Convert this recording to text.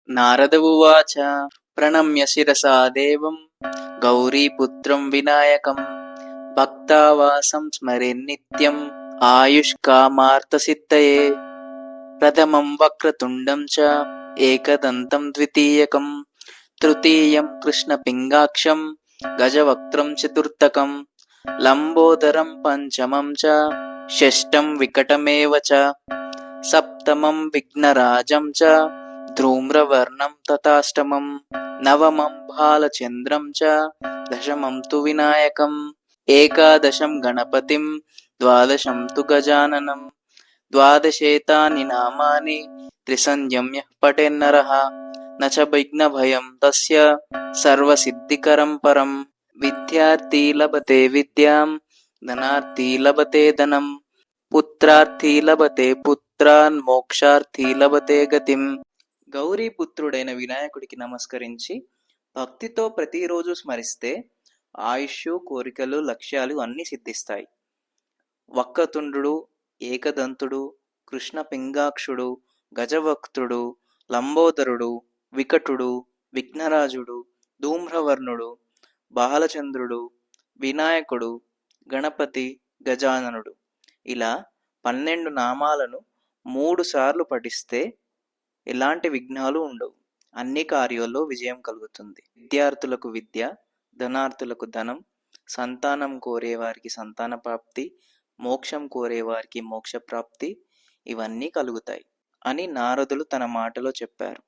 నారద ఉవాచ ప్రణమ్య శిరసా దేవం గౌరీపుత్రం వినాయకం భక్తావాసం స్మరేన్నిత్యం ఆయుష్కామార్థసిద్ధయే ప్రథమం వక్రతుండం చ ఏకదంతం ద్వితీయకం తృతీయం కృష్ణపింగాక్షం గజవక్త్రం చతుర్థకం లంబోదరం పంచమం చ షష్టం వికటమేవ చ సప్తమం విఘ్నరాజం చ ధూమ్రవర్ణం తథాష్టమం నవమం బాలచంద్రం చ దశమం తు వినాయకం ఏకాదశం గణపతిం ద్వాదశం తు గజాననం ద్వాదశేతాని నామాని త్రిసంధ్యం యః పఠేన్నరః న చ విఘ్నభయం తస్య సర్వసిద్ధికరం పరం. విద్యార్థి లభతే విద్యాం ధనార్థి లభతే ధనం పుత్రార్థి లభతే పుత్రాన్ మోక్షార్థి లభతే గతిం. గౌరీపుత్రుడైన వినాయకుడికి నమస్కరించి భక్తితో ప్రతిరోజు స్మరిస్తే ఆయుష్, కోరికలు, లక్ష్యాలు అన్నీ సిద్ధిస్తాయి. వక్రతుండు, ఏకదంతుడు, కృష్ణ పింగాక్షుడు, గజవక్త్రుడు, లంబోదరుడు, వికటుడు, విఘ్నరాజుడు, ధూమ్రవర్ణుడు, బాలచంద్రుడు, వినాయకుడు, గణపతి, గజాననుడు ఇలా 12 నామాలను 3 సార్లు పఠిస్తే ఎలాంటి విఘ్నాలు ఉండవు. అన్ని కార్యాల్లో విజయం కలుగుతుంది. విద్యార్థులకు విద్య, ధనార్థులకు ధనం, సంతానం కోరేవారికి సంతాన ప్రాప్తి, మోక్షం కోరేవారికి మోక్ష ప్రాప్తి ఇవన్నీ కలుగుతాయి అని నారదులు తన మాటలో చెప్పారు.